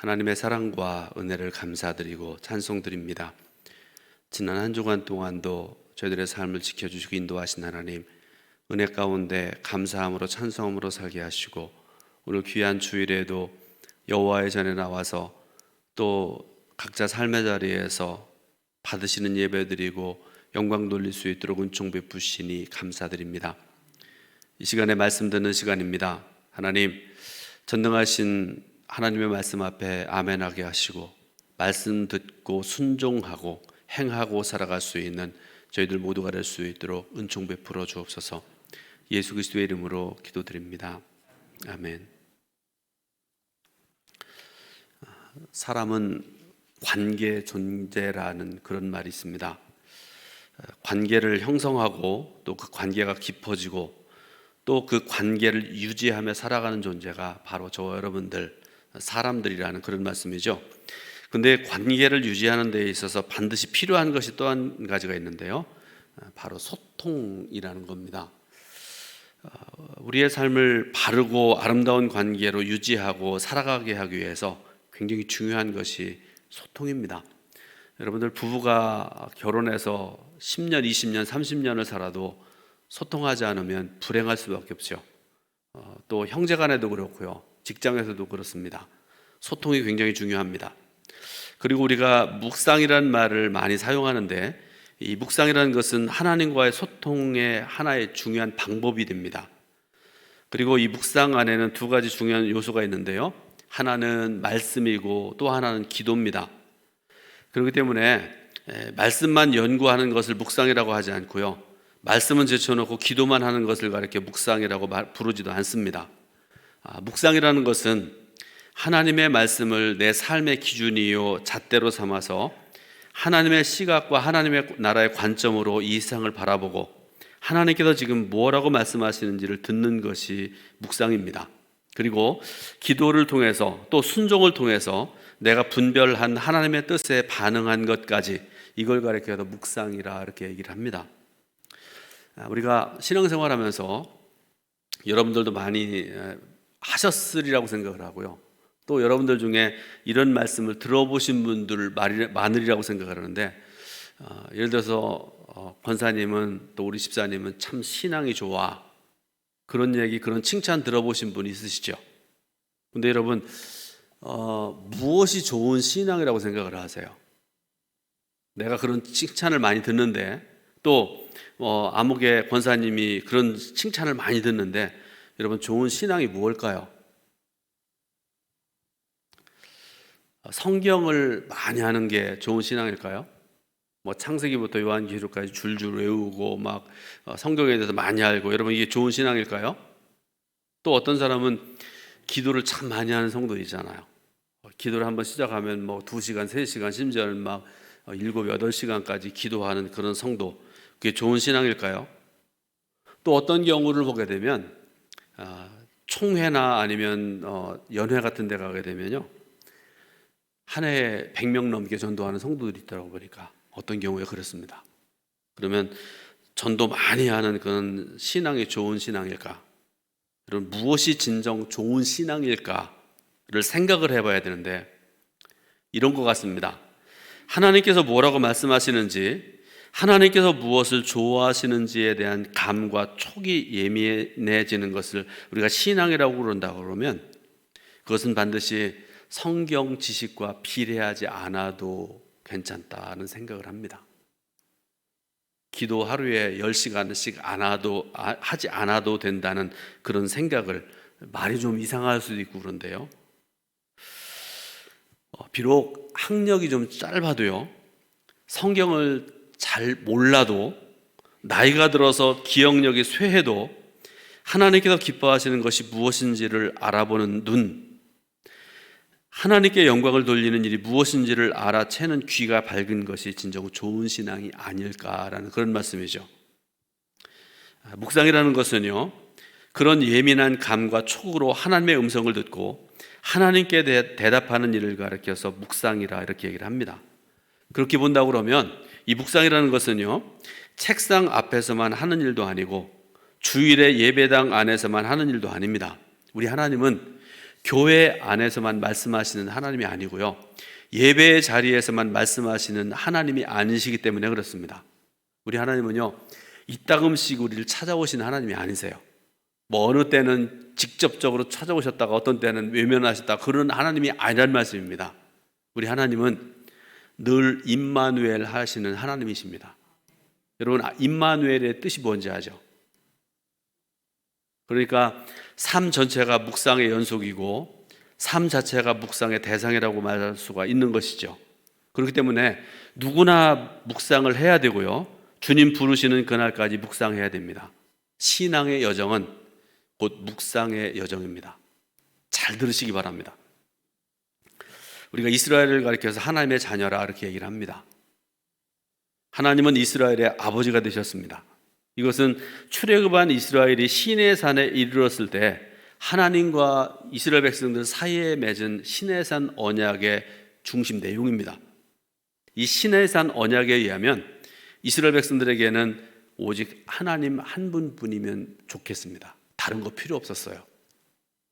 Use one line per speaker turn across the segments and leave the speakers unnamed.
하나님의 사랑과 은혜를 감사드리고 찬송드립니다. 지난 한 주간 동안도 저희들의 삶을 지켜주시고 인도하신 하나님, 은혜 가운데 감사함으로 찬송함으로 살게 하시고, 오늘 귀한 주일에도 여호와의 전에 나와서 또 각자 삶의 자리에서 받으시는 예배드리고 영광 돌릴 수 있도록 은총 베푸시니 감사드립니다. 이 시간에 말씀 듣는 시간입니다. 하나님, 전능하신 하나님의 말씀 앞에 아멘하게 하시고, 말씀 듣고 순종하고 행하고 살아갈 수 있는 저희들 모두가 될 수 있도록 은총 베풀어 주옵소서. 예수 그리스도의 이름으로 기도드립니다. 아멘. 사람은 관계 존재라는 그런 말이 있습니다. 관계를 형성하고 또 그 관계가 깊어지고 또 그 관계를 유지하며 살아가는 존재가 바로 저와 여러분들 사람들이라는 그런 말씀이죠. 근데 관계를 유지하는 데 있어서 반드시 필요한 것이 또 한 가지가 있는데요, 바로 소통이라는 겁니다. 우리의 삶을 바르고 아름다운 관계로 유지하고 살아가게 하기 위해서 굉장히 중요한 것이 소통입니다. 여러분들 부부가 결혼해서 10년, 20년, 30년을 살아도 소통하지 않으면 불행할 수밖에 없죠. 또 형제간에도 그렇고요, 직장에서도 그렇습니다. 소통이 굉장히 중요합니다. 그리고 우리가 묵상이라는 말을 많이 사용하는데, 이 묵상이라는 것은 하나님과의 소통의 하나의 중요한 방법이 됩니다. 그리고 이 묵상 안에는 두 가지 중요한 요소가 있는데요, 하나는 말씀이고 또 하나는 기도입니다. 그렇기 때문에 말씀만 연구하는 것을 묵상이라고 하지 않고요, 말씀은 제쳐놓고 기도만 하는 것을 가리켜 묵상이라고 부르지도 않습니다. 묵상이라는 것은 하나님의 말씀을 내 삶의 기준이요 잣대로 삼아서 하나님의 시각과 하나님의 나라의 관점으로 이 세상을 바라보고 하나님께서 지금 뭐라고 말씀하시는지를 듣는 것이 묵상입니다. 그리고 기도를 통해서 또 순종을 통해서 내가 분별한 하나님의 뜻에 반응한 것까지, 이걸 가리켜서 묵상이라 이렇게 얘기를 합니다. 우리가 신앙생활하면서 여러분들도 많이 하셨으리라고 생각을 하고요, 또 여러분들 중에 이런 말씀을 들어보신 분들 많으리라고 생각을 하는데, 예를 들어서 권사님은 또 우리 집사님은 참 신앙이 좋아, 그런 얘기, 그런 칭찬 들어보신 분 있으시죠? 근데 여러분, 무엇이 좋은 신앙이라고 생각을 하세요? 내가 그런 칭찬을 많이 듣는데, 또 아무개 권사님이 그런 칭찬을 많이 듣는데, 여러분, 좋은 신앙이 무엇일까요? 성경을 많이 하는 게 좋은 신앙일까요? 창세기부터 요한계시록까지 줄줄 외우고 막 성경에 대해서 많이 알고, 여러분, 이게 좋은 신앙일까요? 또 어떤 사람은 기도를 참 많이 하는 성도 있잖아요. 기도를 한번 시작하면 2시간, 3시간, 심지어 7, 8시간까지 기도하는 그런 성도, 그게 좋은 신앙일까요? 또 어떤 경우를 보게 되면 총회나 아니면 연회 같은 데 가게 되면요, 한 해에 100명 넘게 전도하는 성도들이 있더라고 보니까 어떤 경우에 그렇습니다. 그러면 전도 많이 하는 그런 신앙이 좋은 신앙일까? 그럼 무엇이 진정 좋은 신앙일까를 생각을 해봐야 되는데, 이런 것 같습니다. 하나님께서 뭐라고 말씀하시는지, 하나님께서 무엇을 좋아하시는지에 대한 감과 촉이 예민해지는 것을 우리가 신앙이라고 그런다고 그러면, 그것은 반드시 성경 지식과 비례하지 않아도 괜찮다는 생각을 합니다. 기도 하루에 10시간씩 하지 않아도 된다는 그런 생각을, 말이 좀 이상할 수도 있고 그런데요, 비록 학력이 좀 짧아도요, 성경을 잘 몰라도, 나이가 들어서 기억력이 쇠해도 하나님께서 기뻐하시는 것이 무엇인지를 알아보는 눈, 하나님께 영광을 돌리는 일이 무엇인지를 알아채는 귀가 밝은 것이 진정 좋은 신앙이 아닐까라는 그런 말씀이죠. 묵상이라는 것은요, 그런 예민한 감과 촉으로 하나님의 음성을 듣고 하나님께 대답하는 일을 가리켜서 묵상이라 이렇게 얘기를 합니다. 그렇게 본다고 그러면 이 묵상이라는 것은요, 책상 앞에서만 하는 일도 아니고 주일의 예배당 안에서만 하는 일도 아닙니다. 우리 하나님은 교회 안에서만 말씀하시는 하나님이 아니고요, 예배의 자리에서만 말씀하시는 하나님이 아니시기 때문에 그렇습니다. 우리 하나님은요, 이따금씩 우리를 찾아오시는 하나님이 아니세요. 뭐 어느 때는 직접적으로 찾아오셨다가 어떤 때는 외면하셨다가 그런 하나님이 아니란 말씀입니다. 우리 하나님은 늘 임마누엘 하시는 하나님이십니다. 여러분, 임마누엘의 뜻이 뭔지 아죠? 그러니까 삶 전체가 묵상의 연속이고 삶 자체가 묵상의 대상이라고 말할 수가 있는 것이죠. 그렇기 때문에 누구나 묵상을 해야 되고요, 주님 부르시는 그날까지 묵상해야 됩니다. 신앙의 여정은 곧 묵상의 여정입니다. 잘 들으시기 바랍니다. 우리가 이스라엘을 가리켜서 하나님의 자녀라 이렇게 얘기를 합니다. 하나님은 이스라엘의 아버지가 되셨습니다. 이것은 출애굽한 이스라엘이 시내산에 이르렀을 때 하나님과 이스라엘 백성들 사이에 맺은 시내산 언약의 중심 내용입니다. 이 시내산 언약에 의하면 이스라엘 백성들에게는 오직 하나님 한 분뿐이면 좋겠습니다. 다른 거 필요 없었어요.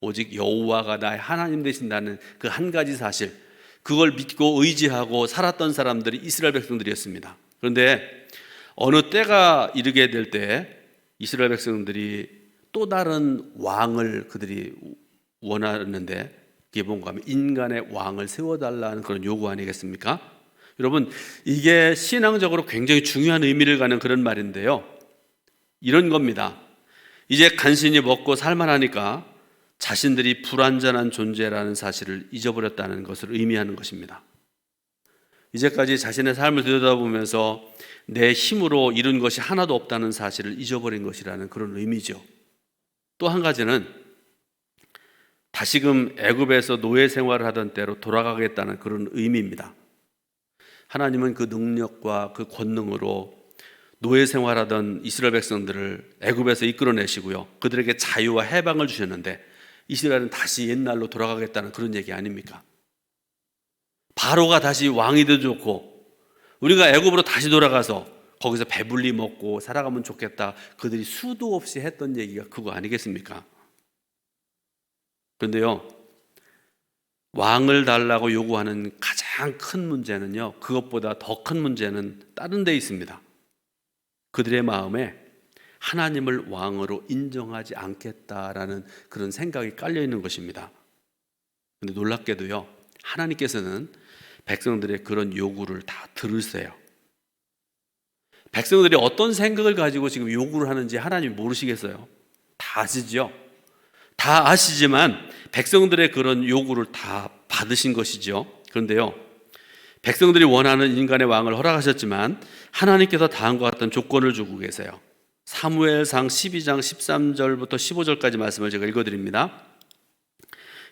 오직 여호와가 나의 하나님 되신다는 그 한 가지 사실, 그걸 믿고 의지하고 살았던 사람들이 이스라엘 백성들이었습니다. 그런데 어느 때가 이르게 될 때 이스라엘 백성들이 또 다른 왕을 그들이 원하는데, 그게 뭔가 하면 인간의 왕을 세워달라는 그런 요구 아니겠습니까? 여러분, 이게 신앙적으로 굉장히 중요한 의미를 가는 그런 말인데요, 이런 겁니다. 이제 간신히 먹고 살만하니까 자신들이 불완전한 존재라는 사실을 잊어버렸다는 것을 의미하는 것입니다. 이제까지 자신의 삶을 들여다보면서 내 힘으로 이룬 것이 하나도 없다는 사실을 잊어버린 것이라는 그런 의미죠. 또 한 가지는 다시금 애굽에서 노예 생활을 하던 때로 돌아가겠다는 그런 의미입니다. 하나님은 그 능력과 그 권능으로 노예 생활하던 이스라엘 백성들을 애굽에서 이끌어내시고요, 그들에게 자유와 해방을 주셨는데 이스라엘은 다시 옛날로 돌아가겠다는 그런 얘기 아닙니까? 바로가 다시 왕이 돼도 좋고 우리가 애굽으로 다시 돌아가서 거기서 배불리 먹고 살아가면 좋겠다, 그들이 수도 없이 했던 얘기가 그거 아니겠습니까? 그런데요, 왕을 달라고 요구하는 가장 큰 문제는요, 그것보다 더 큰 문제는 다른 데 있습니다. 그들의 마음에 하나님을 왕으로 인정하지 않겠다라는 그런 생각이 깔려 있는 것입니다. 그런데 놀랍게도요, 하나님께서는 백성들의 그런 요구를 다 들으세요. 백성들이 어떤 생각을 가지고 지금 요구를 하는지 하나님이 모르시겠어요? 다 아시죠? 다 아시지만 백성들의 그런 요구를 다 받으신 것이죠. 그런데요, 백성들이 원하는 인간의 왕을 허락하셨지만 하나님께서 다음과 같은 조건을 주고 계세요. 사무엘상 12장 13절부터 15절까지 말씀을 제가 읽어드립니다.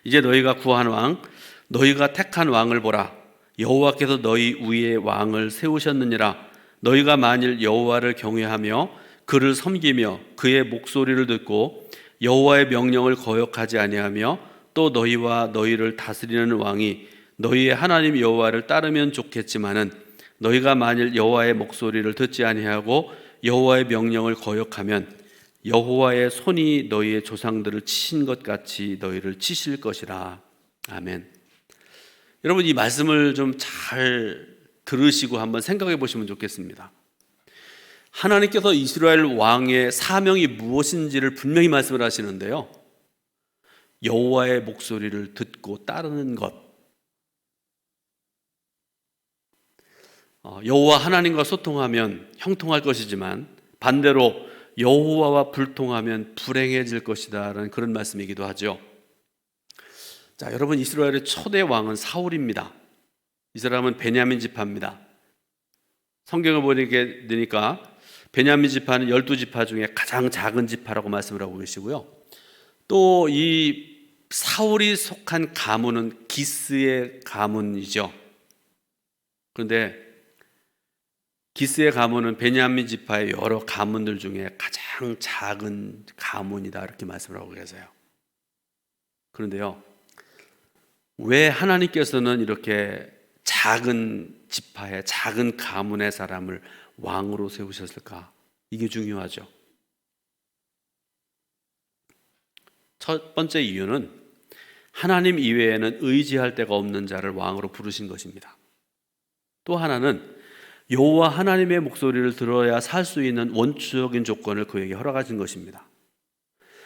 이제 너희가 구한 왕, 너희가 택한 왕을 보라. 여호와께서 너희 위에 왕을 세우셨느니라. 너희가 만일 여호와를 경외하며 그를 섬기며 그의 목소리를 듣고 여호와의 명령을 거역하지 아니하며 또 너희와 너희를 다스리는 왕이 너희의 하나님 여호와를 따르면 좋겠지만은 너희가 만일 여호와의 목소리를 듣지 아니하고 여호와의 명령을 거역하면 여호와의 손이 너희의 조상들을 치신 것 같이 너희를 치실 것이라. 아멘. 여러분, 이 말씀을 좀 잘 들으시고 한번 생각해 보시면 좋겠습니다. 하나님께서 이스라엘 왕의 사명이 무엇인지를 분명히 말씀을 하시는데요, 여호와의 목소리를 듣고 따르는 것. 여호와 하나님과 소통하면 형통할 것이지만 반대로 여호와와 불통하면 불행해질 것이다 라는 그런 말씀이기도 하죠. 자, 여러분, 이스라엘의 초대 왕은 사울입니다. 이 사람은 베냐민 지파입니다. 성경을 보게 되니까 베냐민 지파는 12지파 중에 가장 작은 지파라고 말씀을 하고 계시고요, 또 이 사울이 속한 가문은 기스의 가문이죠. 그런데 기스의 가문은 베냐민 지파의 여러 가문들 중에 가장 작은 가문이다 이렇게 말씀을 하고 계세요. 그런데요, 왜 하나님께서는 이렇게 작은 지파의 작은 가문의 사람을 왕으로 세우셨을까? 이게 중요하죠. 첫 번째 이유는 하나님 이외에는 의지할 데가 없는 자를 왕으로 부르신 것입니다. 또 하나는 여호와 하나님의 목소리를 들어야 살 수 있는 원초적인 조건을 그에게 허락하신 것입니다.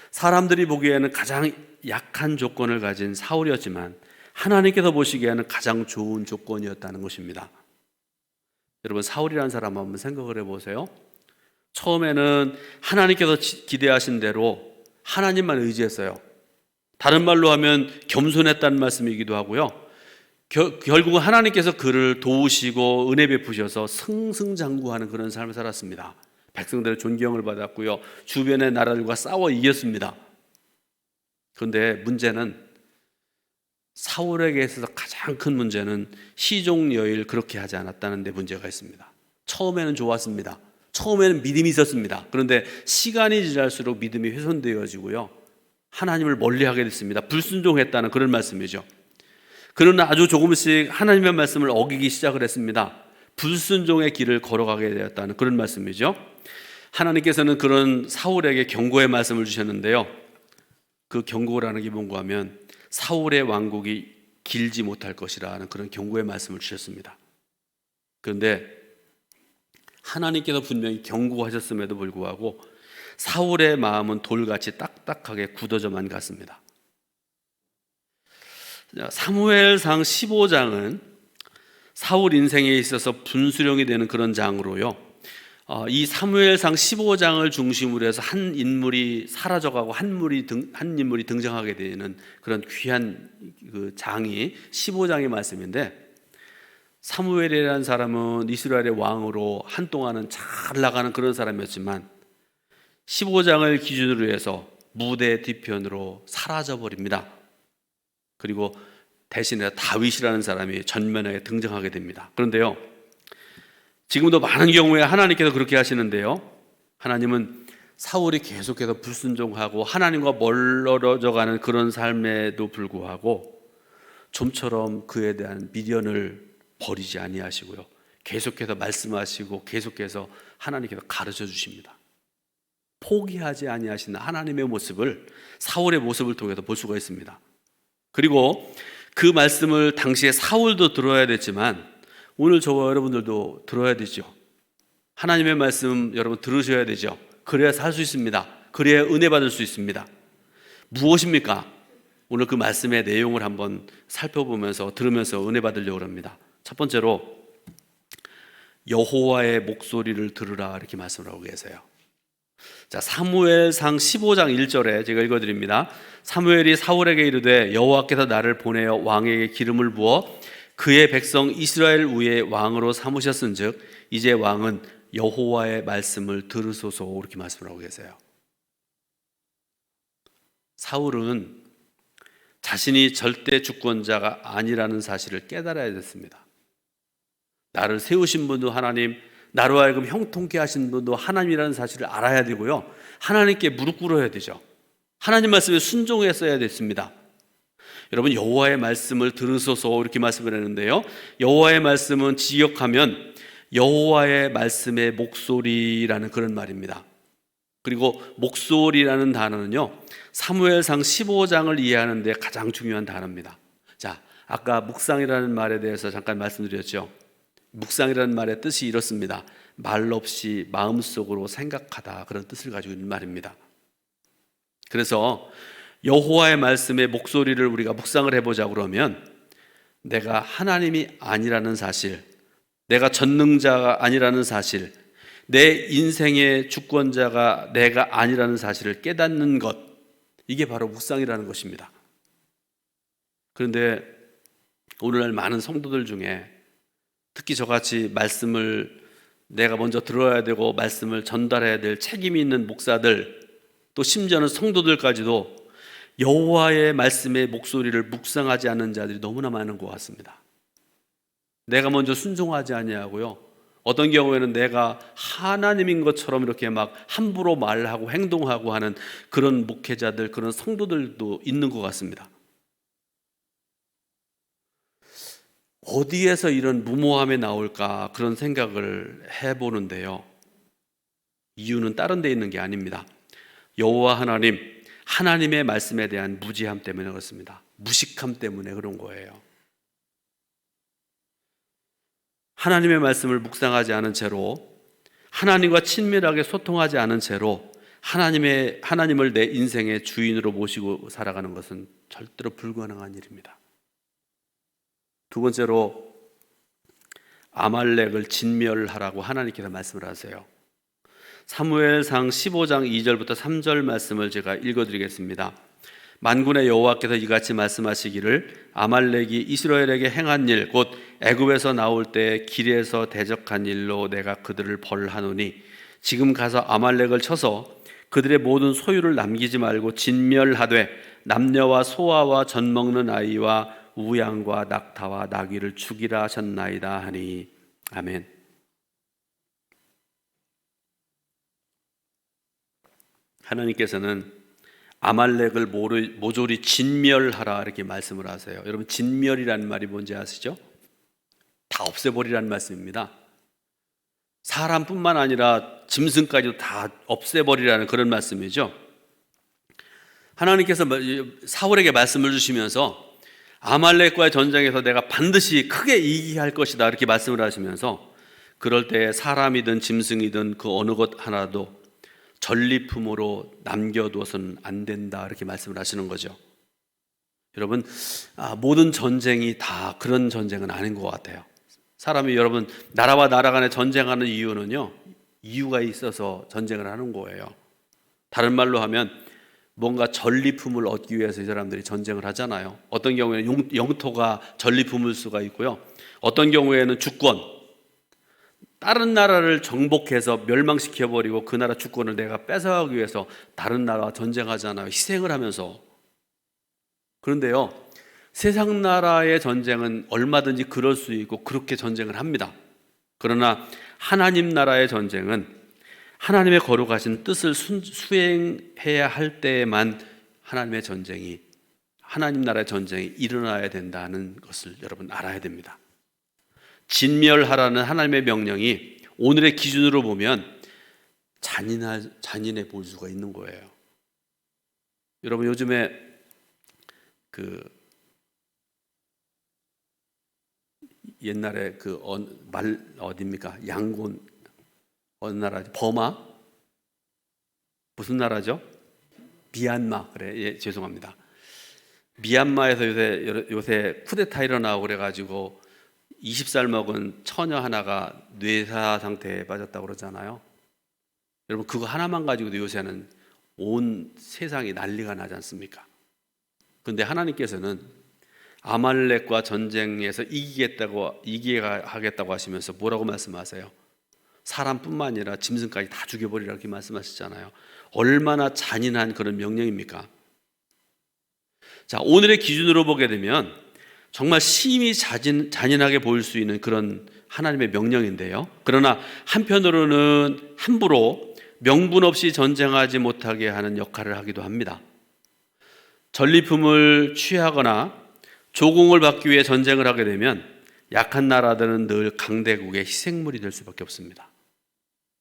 사람들이 보기에는 가장 약한 조건을 가진 사울이었지만 하나님께서 보시기에는 가장 좋은 조건이었다는 것입니다. 여러분, 사울이라는 사람 한번 생각을 해보세요. 처음에는 하나님께서 기대하신 대로 하나님만 의지했어요. 다른 말로 하면 겸손했다는 말씀이기도 하고요. 결국은 하나님께서 그를 도우시고 은혜 베푸셔서 승승장구하는 그런 삶을 살았습니다. 백성들의 존경을 받았고요. 주변의 나라들과 싸워 이겼습니다. 그런데 문제는 사울에게 있어서 가장 큰 문제는 시종여일 그렇게 하지 않았다는 데 문제가 있습니다. 처음에는 좋았습니다. 처음에는 믿음이 있었습니다. 그런데 시간이 지날수록 믿음이 훼손되어지고요. 하나님을 멀리하게 됐습니다. 불순종했다는 그런 말씀이죠. 그는 아주 조금씩 하나님의 말씀을 어기기 시작을 했습니다. 불순종의 길을 걸어가게 되었다는 그런 말씀이죠. 하나님께서는 그런 사울에게 경고의 말씀을 주셨는데요. 그 경고라는 게 뭔가 하면 사울의 왕국이 길지 못할 것이라는 그런 경고의 말씀을 주셨습니다. 그런데 하나님께서 분명히 경고하셨음에도 불구하고 사울의 마음은 돌같이 딱딱하게 굳어져만 갔습니다. 사무엘상 15장은 사울 인생에 있어서 분수령이 되는 그런 장으로요. 이 사무엘상 15장을 중심으로 해서 한 인물이 사라져가고 한 인물이 등장하게 되는 그런 귀한 그 장이 15장의 말씀인데, 사무엘이라는 사람은 이스라엘의 왕으로 한동안은 잘 나가는 그런 사람이었지만 15장을 기준으로 해서 무대 뒤편으로 사라져버립니다. 그리고 대신에 다윗이라는 사람이 전면에 등장하게 됩니다. 그런데요, 지금도 많은 경우에 하나님께서 그렇게 하시는데요, 하나님은 사울이 계속해서 불순종하고 하나님과 멀어져가는 그런 삶에도 불구하고 좀처럼 그에 대한 미련을 버리지 아니하시고요, 계속해서 말씀하시고 계속해서 하나님께서 가르쳐 주십니다. 포기하지 아니하시는 하나님의 모습을 사울의 모습을 통해서 볼 수가 있습니다. 그리고 그 말씀을 당시에 사울도 들어야 됐지만 오늘 저와 여러분들도 들어야 되죠. 하나님의 말씀 여러분 들으셔야 되죠. 그래야 살 수 있습니다. 그래야 은혜 받을 수 있습니다. 무엇입니까? 오늘 그 말씀의 내용을 한번 살펴보면서 들으면서 은혜 받으려고 합니다. 첫 번째로 여호와의 목소리를 들으라 이렇게 말씀을 하고 계세요. 자, 사무엘상 15장 1절에 제가 읽어드립니다. 사무엘이 사울에게 이르되 여호와께서 나를 보내어 왕에게 기름을 부어 그의 백성 이스라엘 위에 왕으로 삼으셨은즉 이제 왕은 여호와의 말씀을 들으소서 이렇게 말씀을 하고 계세요. 사울은 자신이 절대 주권자가 아니라는 사실을 깨달아야 됐습니다. 나를 세우신 분도 하나님, 나로 하여금 형통케 하신 분도 하나님이라는 사실을 알아야 되고요, 하나님께 무릎 꿇어야 되죠. 하나님 말씀에 순종했어야 됐습니다. 여러분, 여호와의 말씀을 들으소서 이렇게 말씀을 했는데요, 여호와의 말씀은 지역하면 여호와의 말씀의 목소리라는 그런 말입니다. 그리고 목소리라는 단어는요, 사무엘상 15장을 이해하는 데 가장 중요한 단어입니다. 자, 아까 묵상이라는 말에 대해서 잠깐 말씀드렸죠. 묵상이라는 말의 뜻이 이렇습니다. 말 없이 마음속으로 생각하다, 그런 뜻을 가지고 있는 말입니다. 그래서 여호와의 말씀의 목소리를 우리가 묵상을 해보자 그러면 내가 하나님이 아니라는 사실, 내가 전능자가 아니라는 사실, 내 인생의 주권자가 내가 아니라는 사실을 깨닫는 것, 이게 바로 묵상이라는 것입니다. 그런데 오늘날 많은 성도들 중에 특히 저같이 말씀을 내가 먼저 들어야 되고 말씀을 전달해야 될 책임이 있는 목사들, 또 심지어는 성도들까지도 여호와의 말씀의 목소리를 묵상하지 않는 자들이 너무나 많은 것 같습니다. 내가 먼저 순종하지 아니하고요, 어떤 경우에는 내가 하나님인 것처럼 이렇게 막 함부로 말하고 행동하고 하는 그런 목회자들, 그런 성도들도 있는 것 같습니다. 어디에서 이런 무모함이 나올까 그런 생각을 해보는데요, 이유는 다른 데 있는 게 아닙니다. 여호와 하나님, 하나님의 말씀에 대한 무지함 때문에 그렇습니다. 무식함 때문에 그런 거예요. 하나님의 말씀을 묵상하지 않은 채로, 하나님과 친밀하게 소통하지 않은 채로 하나님을 내 인생의 주인으로 모시고 살아가는 것은 절대로 불가능한 일입니다. 두 번째로, 아말렉을 진멸하라고 하나님께서 말씀을 하세요. 사무엘상 15장 2절부터 3절 말씀을 제가 읽어드리겠습니다. 만군의 여호와께서 이같이 말씀하시기를, 아말렉이 이스라엘에게 행한 일, 곧 애굽에서 나올 때 길에서 대적한 일로 내가 그들을 벌하노니 지금 가서 아말렉을 쳐서 그들의 모든 소유를 남기지 말고 진멸하되 남녀와 소아와 젖 먹는 아이와 우양과 낙타와 나귀를 죽이라 하셨나이다 하니. 아멘. 하나님께서는 아말렉을 모조리 진멸하라 이렇게 말씀을 하세요. 여러분, 진멸이라는 말이 뭔지 아시죠? 다 없애버리라는 말씀입니다. 사람뿐만 아니라 짐승까지도 다 없애버리라는 그런 말씀이죠. 하나님께서 사울에게 말씀을 주시면서 아말렉과의 전쟁에서 내가 반드시 크게 이기게 할 것이다 이렇게 말씀을 하시면서, 그럴 때 사람이든 짐승이든 그 어느 것 하나도 전리품으로 남겨둬서는 안 된다 이렇게 말씀을 하시는 거죠. 여러분, 모든 전쟁이 다 그런 전쟁은 아닌 것 같아요. 사람이, 여러분, 나라와 나라 간에 전쟁하는 이유는요, 이유가 있어서 전쟁을 하는 거예요. 다른 말로 하면 뭔가 전리품을 얻기 위해서 이 사람들이 전쟁을 하잖아요. 어떤 경우에는 영토가 전리품일 수가 있고요, 어떤 경우에는 주권, 다른 나라를 정복해서 멸망시켜버리고 그 나라 주권을 내가 뺏어가기 위해서 다른 나라와 전쟁하잖아요. 희생을 하면서. 그런데요, 세상 나라의 전쟁은 얼마든지 그럴 수 있고 그렇게 전쟁을 합니다. 그러나 하나님 나라의 전쟁은 하나님의 거룩하신 뜻을 수행해야 할 때에만 하나님 나라의 전쟁이 일어나야 된다는 것을 여러분 알아야 됩니다. 진멸하라는 하나님의 명령이 오늘의 기준으로 보면 잔인해 보일 수가 있는 거예요. 여러분, 요즘에 옛날에 어디입니까? 양곤, 어느 나라죠? 버마? 무슨 나라죠? 미얀마. 그래, 예, 죄송합니다. 미얀마에서 요새 쿠데타 일어나고 그래가지고 20살 먹은 처녀 하나가 뇌사 상태에 빠졌다고 그러잖아요. 여러분, 그거 하나만 가지고도 요새는 온 세상이 난리가 나지 않습니까? 그런데 하나님께서는 아말렉과 전쟁에서 이기게 하겠다고 하시면서 뭐라고 말씀하세요? 사람뿐만 아니라 짐승까지 다 죽여버리라 이렇게 말씀하시잖아요. 얼마나 잔인한 그런 명령입니까? 자, 오늘의 기준으로 보게 되면 정말 심히 잔인하게 보일 수 있는 그런 하나님의 명령인데요, 그러나 한편으로는 함부로 명분 없이 전쟁하지 못하게 하는 역할을 하기도 합니다. 전리품을 취하거나 조공을 받기 위해 전쟁을 하게 되면 약한 나라들은 늘 강대국의 희생물이 될 수밖에 없습니다.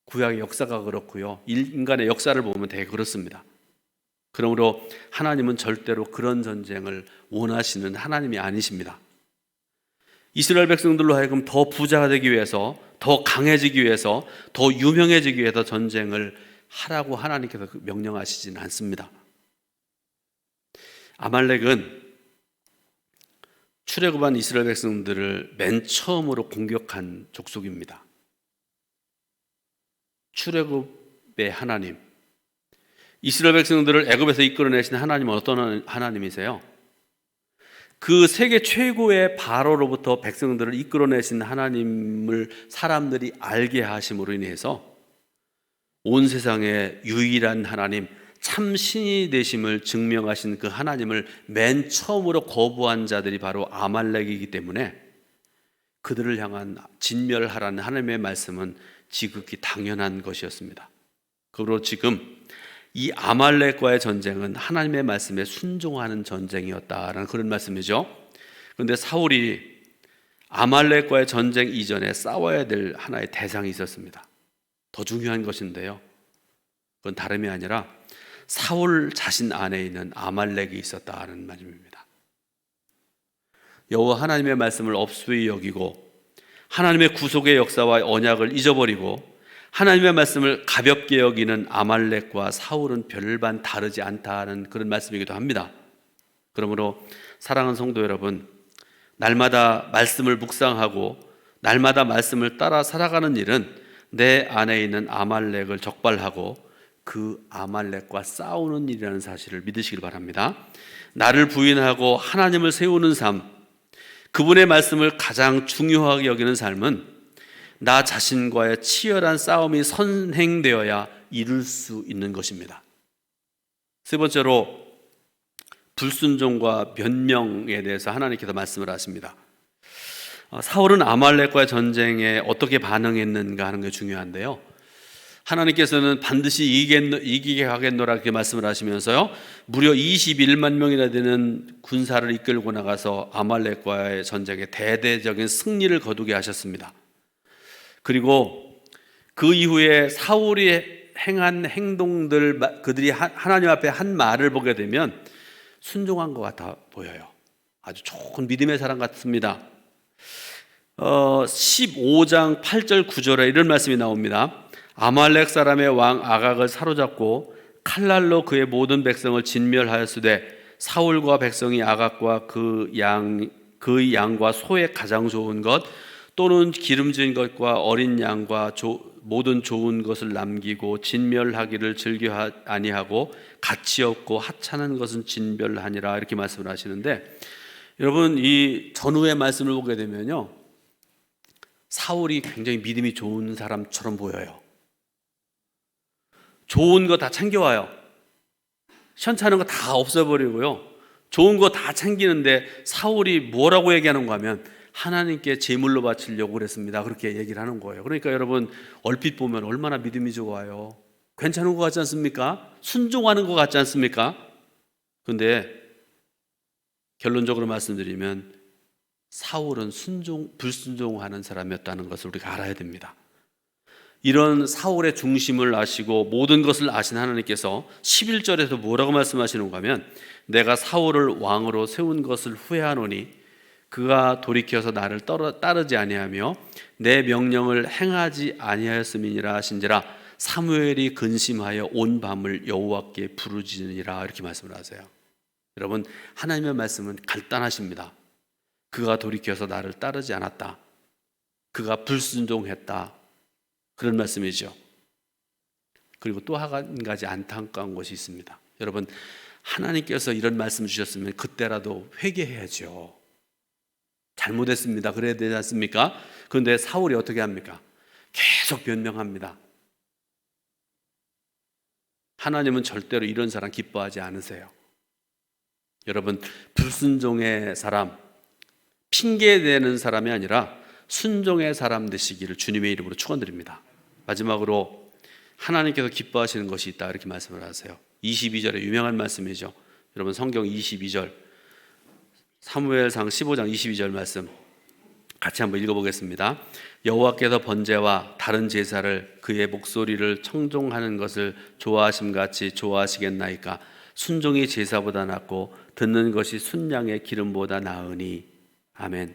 구약의 역사가 그렇고요, 인간의 역사를 보면 되게 그렇습니다. 그러므로 하나님은 절대로 그런 전쟁을 원하시는 하나님이 아니십니다. 이스라엘 백성들로 하여금 더 부자가 되기 위해서, 더 강해지기 위해서, 더 유명해지기 위해서 전쟁을 하라고 하나님께서 명령하시지는 않습니다. 아말렉은 출애굽한 이스라엘 백성들을 맨 처음으로 공격한 족속입니다. 출애굽의 하나님, 이스라엘 백성들을 애굽에서 이끌어내신 하나님은 어떤 하나님이세요? 그 세계 최고의 바로로부터 백성들을 이끌어내신 하나님을 사람들이 알게 하심으로 인해서 온 세상의 유일한 하나님, 참 신이 되심을 증명하신 그 하나님을 맨 처음으로 거부한 자들이 바로 아말렉이기 때문에 그들을 향한 진멸하라는 하나님의 말씀은 지극히 당연한 것이었습니다. 그리고 지금 이 아말렉과의 전쟁은 하나님의 말씀에 순종하는 전쟁이었다라는 그런 말씀이죠. 그런데 사울이 아말렉과의 전쟁 이전에 싸워야 될 하나의 대상이 있었습니다. 더 중요한 것인데요, 그건 다름이 아니라 사울 자신 안에 있는 아말렉이 있었다는 말입니다. 여호와 하나님의 말씀을 업수히 여기고 하나님의 구속의 역사와 언약을 잊어버리고 하나님의 말씀을 가볍게 여기는 아말렉과 사울은 별반 다르지 않다는 그런 말씀이기도 합니다. 그러므로 사랑하는 성도 여러분, 날마다 말씀을 묵상하고 날마다 말씀을 따라 살아가는 일은 내 안에 있는 아말렉을 적발하고 그 아말렉과 싸우는 일이라는 사실을 믿으시길 바랍니다. 나를 부인하고 하나님을 세우는 삶, 그분의 말씀을 가장 중요하게 여기는 삶은 나 자신과의 치열한 싸움이 선행되어야 이룰 수 있는 것입니다. 세 번째로 불순종과 변명에 대해서 하나님께서 말씀을 하십니다. 사울은 아말렉과의 전쟁에 어떻게 반응했는가 하는 게 중요한데요. 하나님께서는 반드시 이기게 하겠노라 그렇게 말씀을 하시면서요, 무려 21만 명이나 되는 군사를 이끌고 나가서 아말렉과의 전쟁에 대대적인 승리를 거두게 하셨습니다. 그리고 그 이후에 사울이 행한 행동들, 그들이 하나님 앞에 한 말을 보게 되면 순종한 것 같아 보여요. 아주 좋은 믿음의 사람 같습니다. 15장 8절 9절에 이런 말씀이 나옵니다. 아말렉 사람의 왕 아각을 사로잡고 칼날로 그의 모든 백성을 진멸하였으되 사울과 백성이 아각과 그 양과 소의 가장 좋은 것 또는 기름진 것과 어린 양과 모든 좋은 것을 남기고 진멸하기를 즐겨 아니하고 가치 없고 하찮은 것은 진멸하니라 이렇게 말씀을 하시는데, 여러분 이 전후의 말씀을 보게 되면요, 사울이 굉장히 믿음이 좋은 사람처럼 보여요. 좋은 거 다 챙겨와요. 시원찮은 거 다 없애버리고요, 좋은 거 다 챙기는데 사울이 뭐라고 얘기하는가 하면 하나님께 제물로 바치려고 그랬습니다, 그렇게 얘기를 하는 거예요. 그러니까 여러분 얼핏 보면 얼마나 믿음이 좋아요. 괜찮은 것 같지 않습니까? 순종하는 것 같지 않습니까? 그런데 결론적으로 말씀드리면 사울은 불순종하는 사람이었다는 것을 우리가 알아야 됩니다. 이런 사울의 중심을 아시고 모든 것을 아신 하나님께서 11절에서 뭐라고 말씀하시는가 하면 내가 사울을 왕으로 세운 것을 후회하노니 그가 돌이켜서 나를 따르지 아니하며 내 명령을 행하지 아니하였음이니라 하신지라 사무엘이 근심하여 온 밤을 여호와께 부르짖으니라 이렇게 말씀을 하세요. 여러분 하나님의 말씀은 간단하십니다. 그가 돌이켜서 나를 따르지 않았다, 그가 불순종했다, 그런 말씀이죠. 그리고 또 한 가지 안타까운 것이 있습니다. 여러분 하나님께서 이런 말씀 주셨으면 그때라도 회개해야죠. 잘못했습니다, 그래야 되지 않습니까? 그런데 사울이 어떻게 합니까? 계속 변명합니다. 하나님은 절대로 이런 사람 기뻐하지 않으세요. 여러분 불순종의 사람, 핑계대는 사람이 아니라 순종의 사람 되시기를 주님의 이름으로 축원드립니다. 마지막으로 하나님께서 기뻐하시는 것이 있다 이렇게 말씀을 하세요. 22절에 유명한 말씀이죠. 여러분 성경 22절, 사무엘상 15장 22절 말씀 같이 한번 읽어보겠습니다. 여호와께서 번제와 다른 제사를 그의 목소리를 청종하는 것을 좋아하심같이 좋아하시겠나이까? 순종이 제사보다 낫고 듣는 것이 순양의 기름보다 나으니. 아멘.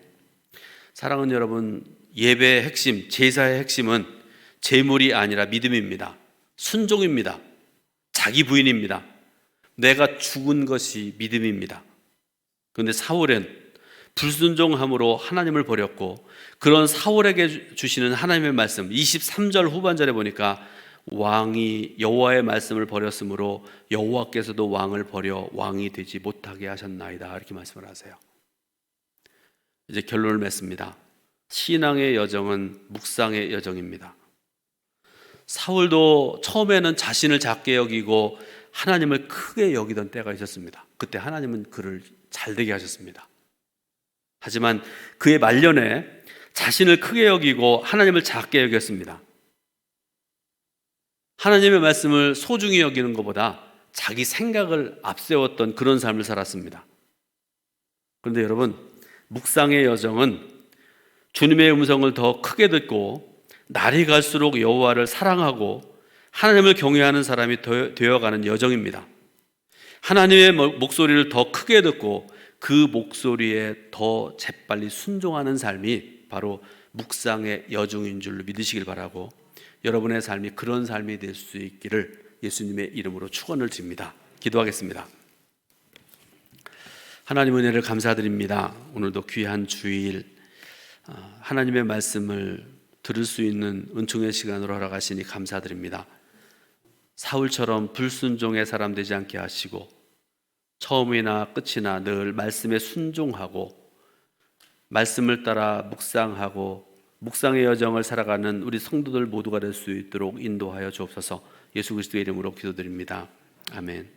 사랑하는 여러분, 예배의 핵심, 제사의 핵심은 제물이 아니라 믿음입니다. 순종입니다. 자기 부인입니다. 내가 죽은 것이 믿음입니다. 그런데 사울은 불순종함으로 하나님을 버렸고, 그런 사울에게 주시는 하나님의 말씀 23절 후반절에 보니까 왕이 여호와의 말씀을 버렸으므로 여호와께서도 왕을 버려 왕이 되지 못하게 하셨나이다 이렇게 말씀을 하세요. 이제 결론을 맺습니다. 신앙의 여정은 묵상의 여정입니다. 사울도 처음에는 자신을 작게 여기고 하나님을 크게 여기던 때가 있었습니다. 그때 하나님은 그를 잘되게 하셨습니다. 하지만 그의 말년에 자신을 크게 여기고 하나님을 작게 여겼습니다. 하나님의 말씀을 소중히 여기는 것보다 자기 생각을 앞세웠던 그런 삶을 살았습니다. 그런데 여러분, 묵상의 여정은 주님의 음성을 더 크게 듣고 날이 갈수록 여호와를 사랑하고 하나님을 경외하는 사람이 되어가는 여정입니다. 하나님의 목소리를 더 크게 듣고 그 목소리에 더 재빨리 순종하는 삶이 바로 묵상의 여정인 줄로 믿으시길 바라고, 여러분의 삶이 그런 삶이 될 수 있기를 예수님의 이름으로 축원을 드립니다. 기도하겠습니다. 하나님 은혜를 감사드립니다. 오늘도 귀한 주일 하나님의 말씀을 들을 수 있는 은총의 시간으로 허락하시니 감사드립니다. 사울처럼 불순종의 사람 되지 않게 하시고 처음이나 끝이나 늘 말씀에 순종하고 말씀을 따라 묵상하고 묵상의 여정을 살아가는 우리 성도들 모두가 될 수 있도록 인도하여 주옵소서. 예수 그리스도의 이름으로 기도드립니다. 아멘.